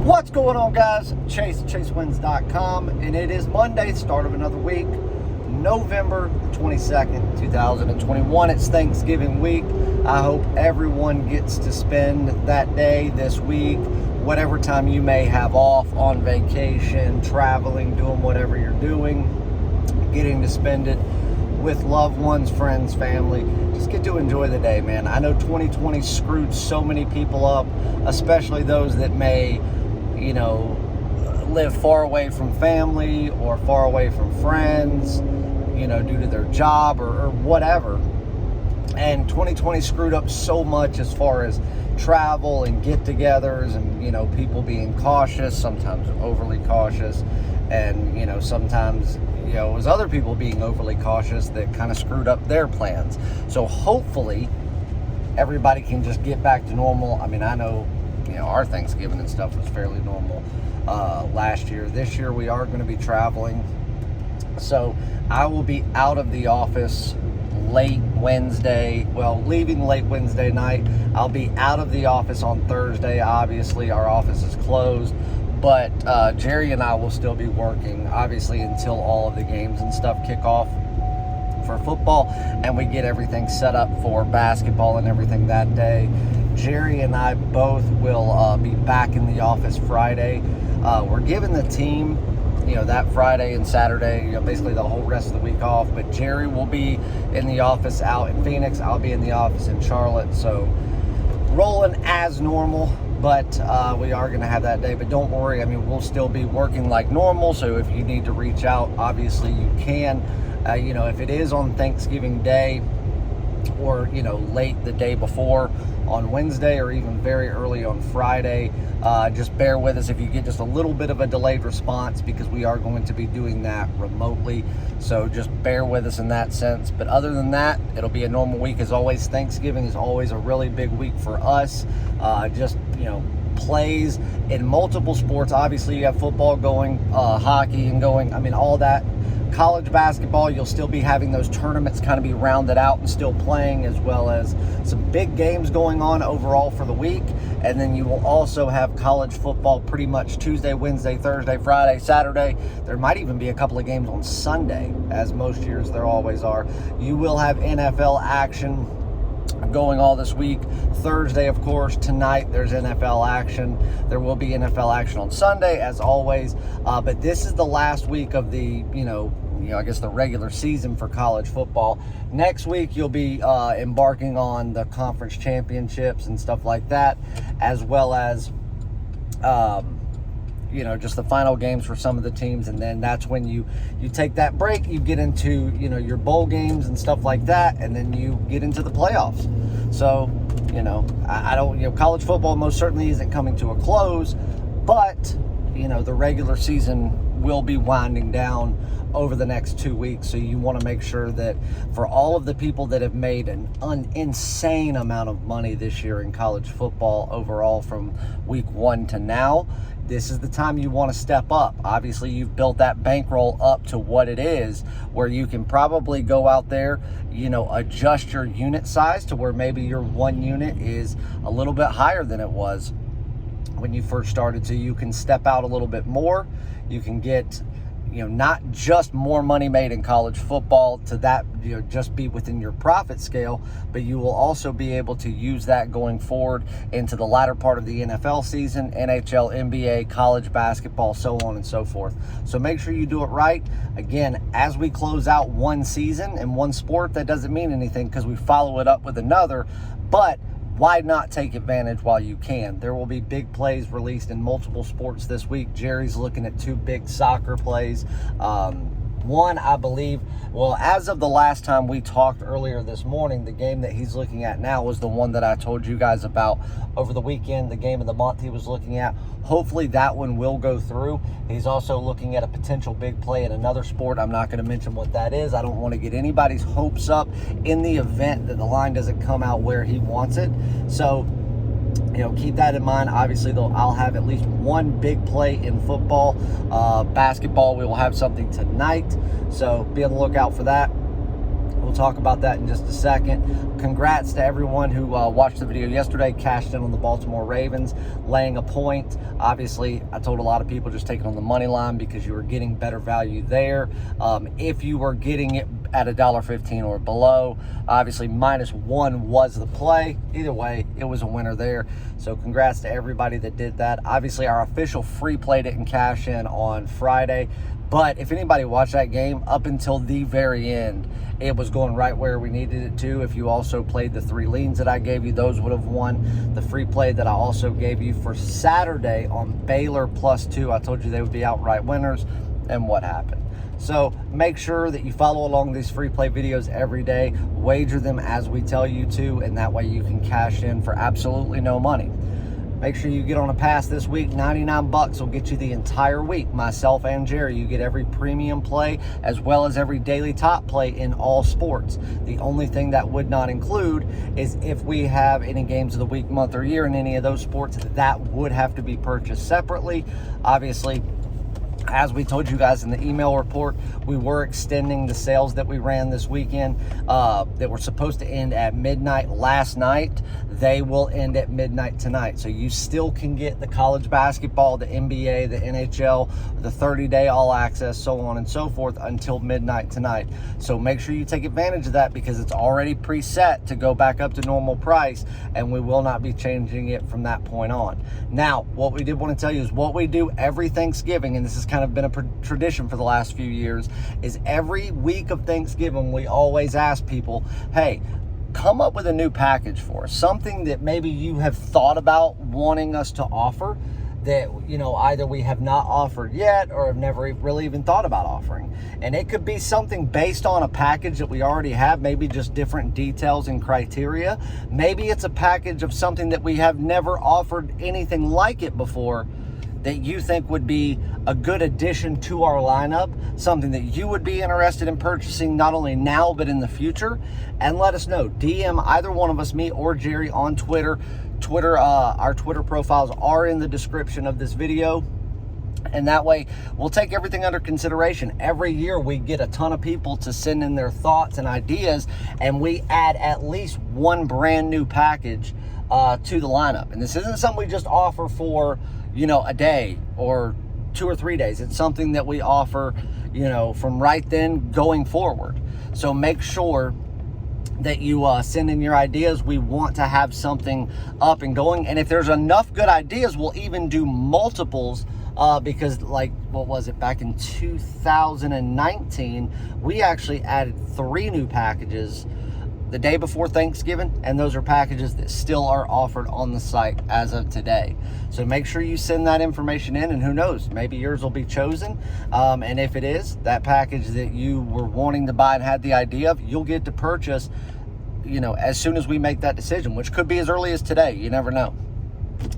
What's going on, guys? Chase at ChaseWins.com, and it is Monday, start of another week, November 22nd, 2021. It's Thanksgiving week. I hope everyone gets to spend that day this week, whatever time you may have off, on vacation, traveling, doing whatever you're doing, getting to spend it with loved ones, friends, family. Just get to enjoy the day, man. I know 2020 screwed so many people up, especially those that may, live far away from family or far away from friends, due to their job or whatever. And 2020 screwed up so much as far as travel and get-togethers and, people being cautious, sometimes overly cautious. And, sometimes, it was other people being overly cautious that kind of screwed up their plans. So hopefully everybody can just get back to normal. I mean, I know, our Thanksgiving and stuff was fairly normal last year. This year we are going to be traveling. So I will be out of the office leaving late Wednesday night. I'll be out of the office on Thursday. Obviously, our office is closed. But Jerry and I will still be working, obviously, until all of the games and stuff kick off for football, and we get everything set up for basketball and everything that day. Jerry and I both will be back in the office Friday. We're giving the team, that Friday and Saturday, basically the whole rest of the week off. But Jerry will be in the office out in Phoenix. I'll be in the office in Charlotte. So rolling as normal. But we are going to have that day. But don't worry, we'll still be working like normal. So if you need to reach out, obviously you can. If it is on Thanksgiving Day or, late the day before on Wednesday or even very early on Friday, just bear with us if you get just a little bit of a delayed response, because we are going to be doing that remotely. So just bear with us in that sense. But other than that, it'll be a normal week as always. Thanksgiving is always a really big week for us. Plays in multiple sports. Obviously, you have football going, hockey and going, all that. College basketball, you'll still be having those tournaments kind of be rounded out and still playing, as well as some big games going on overall for the week. And then you will also have college football pretty much Tuesday, Wednesday, Thursday, Friday, Saturday. There might even be a couple of games on Sunday, as most years there always are. You will have NFL action going all this week. Thursday, of course, tonight there's NFL action. There will be NFL action on Sunday, as always. But this is the last week of the, I guess the regular season for college football. Next week, you'll be embarking on the conference championships and stuff like that, as well as, just the final games for some of the teams. And then that's when you take that break, you get into, your bowl games and stuff like that, and then you get into the playoffs. So, I don't, college football most certainly isn't coming to a close, but, the regular season will be winding down over the next 2 weeks. So you want to make sure that for all of the people that have made an insane amount of money this year in college football overall from week 1 to now, this is the time you want to step up. Obviously, you've built that bankroll up to what it is, where you can probably go out there, adjust your unit size to where maybe your one unit is a little bit higher than it was when you first started. So you can step out a little bit more. You can get, not just more money made in college football to that, just be within your profit scale, but you will also be able to use that going forward into the latter part of the NFL season, NHL, NBA, college basketball, so on and so forth. So make sure you do it right. Again, as we close out one season in one sport, that doesn't mean anything because we follow it up with another, but why not take advantage while you can? There will be big plays released in multiple sports this week. Jerry's looking at 2 big soccer plays. One, I believe, as of the last time we talked earlier this morning, the game that he's looking at now was the one that I told you guys about over the weekend, the game of the month he was looking at. Hopefully that one will go through. He's also looking at a potential big play in another sport. I'm not going to mention what that is. I don't want to get anybody's hopes up in the event that the line doesn't come out where he wants it. So, keep that in mind. Obviously, though, I'll have at least one big play in football. Basketball, we will have something tonight. So be on the lookout for that. We'll talk about that in just a second. Congrats to everyone who watched the video yesterday, cashed in on the Baltimore Ravens, laying a point. Obviously, I told a lot of people just take it on the money line because you were getting better value there. If you were getting it at $1.15 or below, obviously -1 was the play. Either way, it was a winner there. So congrats to everybody that did that. Obviously, our official free play didn't cash in on Friday. But if anybody watched that game up until the very end, it was going right where we needed it to. If you also played the 3 leans that I gave you, those would have won. The free play that I also gave you for Saturday on Baylor +2, I told you they would be outright winners, and what happened? So make sure that you follow along these free play videos every day, wager them as we tell you to, and that way you can cash in for absolutely no money. Make sure you get on a pass this week. 99 bucks will get you the entire week. Myself and Jerry, you get every premium play as well as every daily top play in all sports. The only thing that would not include is if we have any games of the week, month, or year in any of those sports, that would have to be purchased separately. Obviously, as we told you guys in the email report, we were extending the sales that we ran this weekend that were supposed to end at midnight last night. They will end at midnight tonight. So you still can get the college basketball, the NBA, the NHL, the 30-day all access, so on and so forth until midnight tonight. So make sure you take advantage of that because it's already preset to go back up to normal price, and we will not be changing it from that point on. Now, what we did want to tell you is what we do every Thanksgiving, and this is kind of been a tradition for the last few years, is every week of Thanksgiving we always ask people, hey, come up with a new package for us, something that maybe you have thought about wanting us to offer that, you know, either we have not offered yet or have never really even thought about offering. And it could be something based on a package that we already have, maybe just different details and criteria. Maybe it's a package of something that we have never offered anything like it before that you think would be a good addition to our lineup, something that you would be interested in purchasing not only now but in the future. And let us know. DM either one of us, me or Jerry, on Twitter. Our Twitter profiles are in the description of this video. And that way, we'll take everything under consideration. Every year, we get a ton of people to send in their thoughts and ideas, and we add at least one brand new package to the lineup. And this isn't something we just offer for, you know, a day or 2 or 3 days. It's something that we offer, you know, from right then going forward. So make sure that you send in your ideas. We want to have something up and going. And if there's enough good ideas, we'll even do multiples because, like, what was it, back in 2019, we actually added 3 new packages the day before Thanksgiving, and those are packages that still are offered on the site as of today. So make sure you send that information in, and who knows, maybe yours will be chosen. And if it is, that package that you were wanting to buy and had the idea of, you'll get to purchase, you know, as soon as we make that decision, which could be as early as today. You never know.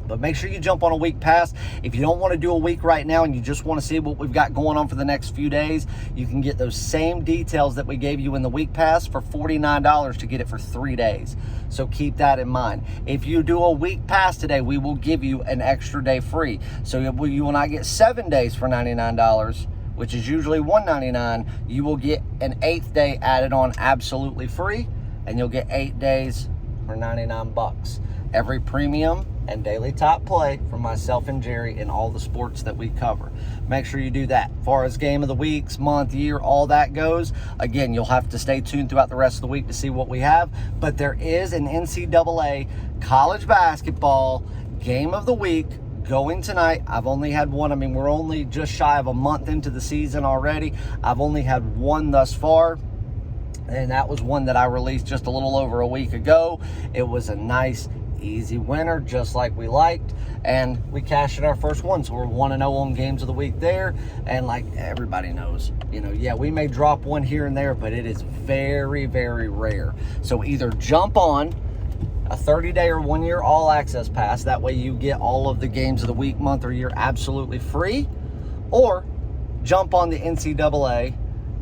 But make sure you jump on a week pass. If you don't want to do a week right now and you just want to see what we've got going on for the next few days, you can get those same details that we gave you in the week pass for $49 to get it for 3 days. So keep that in mind. If you do a week pass today, we will give you an extra day free. So you will not get 7 days for $99, which is usually $199. You will get an 8th day added on absolutely free, and you'll get 8 days for 99 bucks. Every premium and daily top play from myself and Jerry in all the sports that we cover. Make sure you do that. As far as game of the weeks, month, year, all that goes, again, you'll have to stay tuned throughout the rest of the week to see what we have. But there is an NCAA college basketball game of the week going tonight. I've only had one. I mean, we're only just shy of a month into the season already. I've only had one thus far, and that was one that I released just a little over a week ago. It was a nice, easy winner, just like we liked, and we cashed in our first one. So we're 1-0 on games of the week there. And like everybody knows, you know, yeah, we may drop one here and there, but it is very, very rare. So either jump on a 30-day or 1-year all access pass, that way you get all of the games of the week, month, or year absolutely free, or jump on the NCAA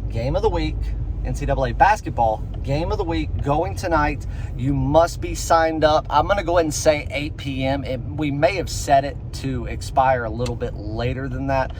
game of the week, NCAA basketball game of the week going tonight. You must be signed up. I'm going to go ahead and say 8 p.m. We may have set it to expire a little bit later than that,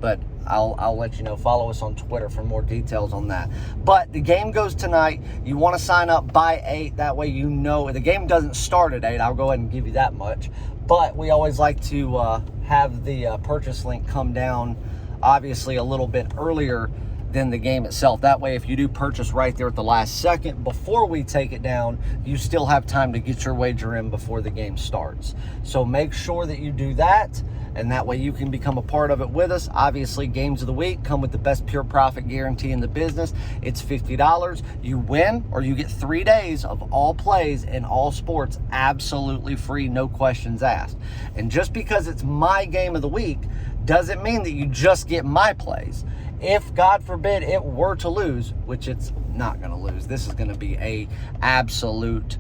but I'll let you know. Follow us on Twitter for more details on that. But the game goes tonight. You want to sign up by 8. That way you know the game doesn't start at 8. I'll go ahead and give you that much. But we always like to have the purchase link come down, obviously, a little bit earlier than the game itself. That way, if you do purchase right there at the last second before we take it down, you still have time to get your wager in before the game starts. So make sure that you do that, and that way you can become a part of it with us. Obviously, games of the week come with the best pure profit guarantee in the business. It's $50. You win, or you get 3 days of all plays in all sports absolutely free, no questions asked. And just because it's my game of the week doesn't mean that you just get my plays. If, God forbid, it were to lose, which it's not going to lose, this is going to be a absolute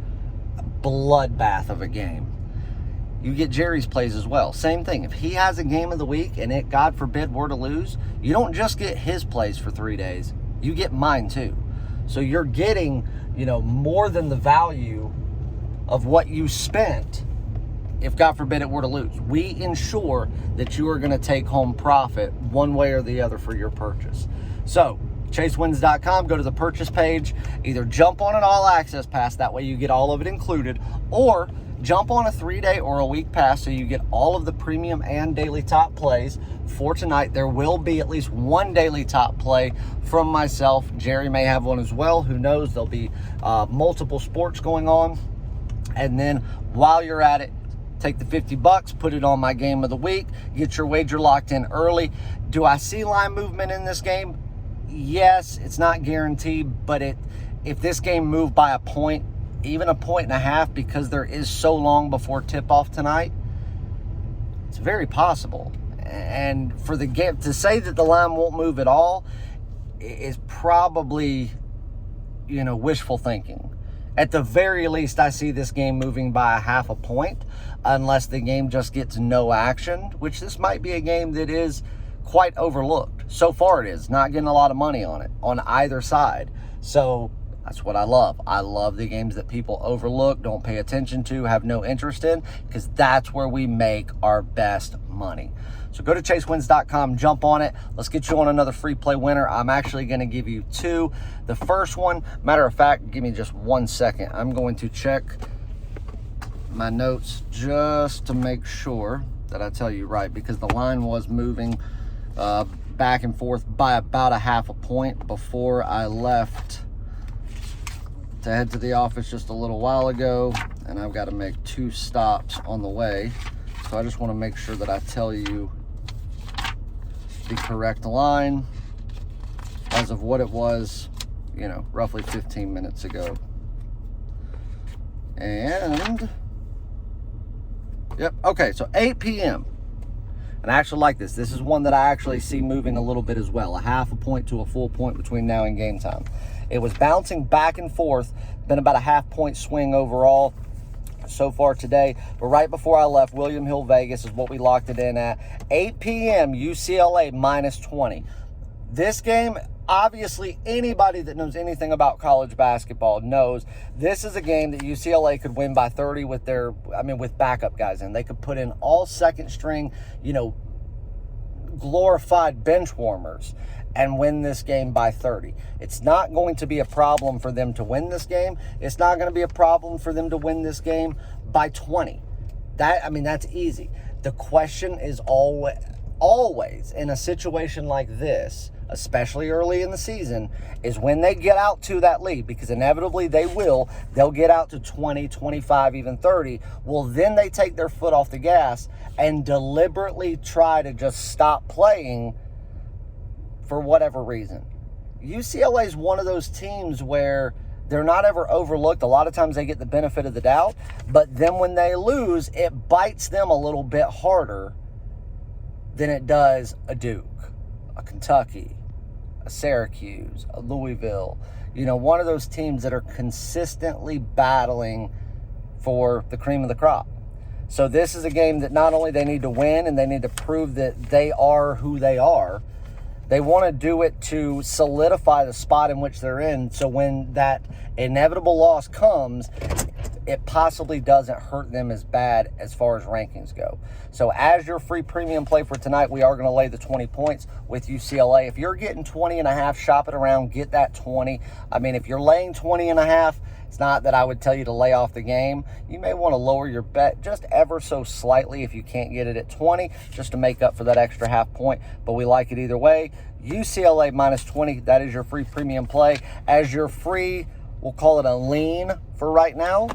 bloodbath of a game, you get Jerry's plays as well. Same thing. If he has a game of the week and it, God forbid, were to lose, you don't just get his plays for 3 days. You get mine too. So you're getting, more than the value of what you spent if, God forbid, it were to lose. We ensure that you are going to take home profit one way or the other for your purchase. So, chasewins.com, go to the purchase page, either jump on an all-access pass, that way you get all of it included, or jump on a 3-day or a week pass so you get all of the premium and daily top plays for tonight. There will be at least one daily top play from myself. Jerry may have one as well. Who knows? There'll be multiple sports going on. And then while you're at it, take the $50, put it on my game of the week, get your wager locked in early. Do I see line movement in this game? Yes, it's not guaranteed, but if this game moved by a point, even a 1.5, because there is so long before tip-off tonight, it's very possible. And for the game, to say that the line won't move at all is probably, wishful thinking. At the very least, I see this game moving by a 0.5 point, unless the game just gets no action, which this might be a game that is quite overlooked. So far it is. Not getting a lot of money on it, on either side. So that's what I love. I love the games that people overlook, don't pay attention to, have no interest in, because that's where we make our best money. So go to chasewins.com, jump on it. Let's get you on another free play winner. I'm actually going to give you 2. The first one, matter of fact, give me just 1 second. I'm going to check my notes just to make sure that I tell you right, because the line was moving back and forth by about a 0.5 point before I left to head to the office just a little while ago, and I've got to make 2 stops on the way. So I just want to make sure that I tell you the correct line as of what it was, roughly 15 minutes ago. And, yep, okay, so 8 p.m. And I actually like this. This is one that I actually see moving a little bit as well. A 0.5 point to a full point between now and game time. It was bouncing back and forth. Been about a 0.5 point swing overall so far today. But right before I left, William Hill, Vegas is what we locked it in at. 8 p.m., UCLA -20. This game, obviously, anybody that knows anything about college basketball knows this is a game that UCLA could win by 30 with with backup guys in. They could put in all second string, glorified bench warmers and win this game by 30. It's not going to be a problem for them to win this game. It's not going to be a problem for them to win this game by 20. That's easy. The question is always in a situation like this, especially early in the season, is when they get out to that lead, because inevitably they'll get out to 20, 25, even 30. Well, then they take their foot off the gas and deliberately try to just stop playing for whatever reason. UCLA is one of those teams where they're not ever overlooked. A lot of times they get the benefit of the doubt, but then when they lose, it bites them a little bit harder than it does a Duke, a Kentucky, a Syracuse, a Louisville. One of those teams that are consistently battling for the cream of the crop. So this is a game that not only they need to win and they need to prove that they are who they are, they want to do it to solidify the spot in which they're in. So when that inevitable loss comes, it possibly doesn't hurt them as bad as far as rankings go. So as your free premium play for tonight, we are going to lay the 20 points with UCLA. If you're getting 20.5, shop it around, get that 20. I mean, if you're laying 20.5, it's not that I would tell you to lay off the game. You may want to lower your bet just ever so slightly if you can't get it at 20, just to make up for that extra half point. But we like it either way. UCLA minus 20, that is your free premium play. As your free, we'll call it a lean for right now,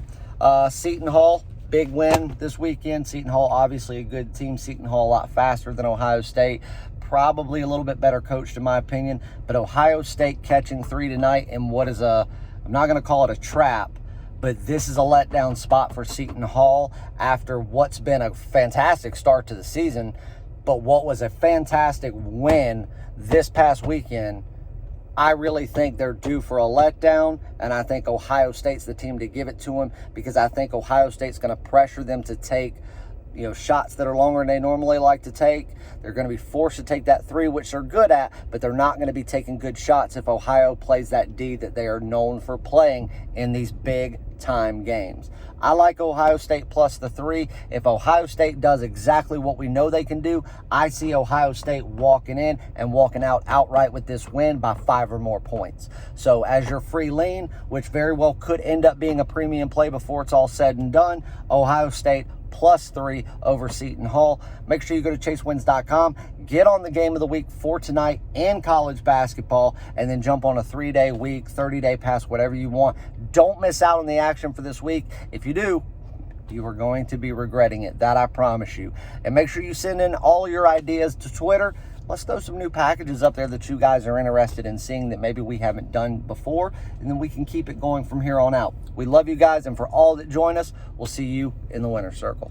Seton Hall, big win this weekend. Seton Hall, obviously a good team. Seton Hall a lot faster than Ohio State. Probably a little bit better coached in my opinion. But Ohio State catching 3 tonight in what is I'm not going to call it a trap, but this is a letdown spot for Seton Hall after what's been a fantastic start to the season, but what was a fantastic win this past weekend. I really think they're due for a letdown, and I think Ohio State's the team to give it to them, because I think Ohio State's going to pressure them to take shots that are longer than they normally like to take. They're going to be forced to take that 3, which they're good at, but they're not going to be taking good shots if Ohio plays that D that they are known for playing in these big time games. I like Ohio State plus the 3. If Ohio State does exactly what we know they can do, I see Ohio State walking in and walking out outright with this win by 5 or more points. So as your free lean, which very well could end up being a premium play before it's all said and done, Ohio State plus 3 over Seton Hall. Make sure you go to chasewins.com, get on the game of the week for tonight in college basketball, and then jump on a 3-day week, 30-day pass, whatever you want. Don't miss out on the action for this week. If you do, you are going to be regretting it. That I promise you. And make sure you send in all your ideas to Twitter. Let's throw some new packages up there that you guys are interested in seeing that maybe we haven't done before, and then we can keep it going from here on out. We love you guys, and for all that join us, we'll see you in the winner's circle.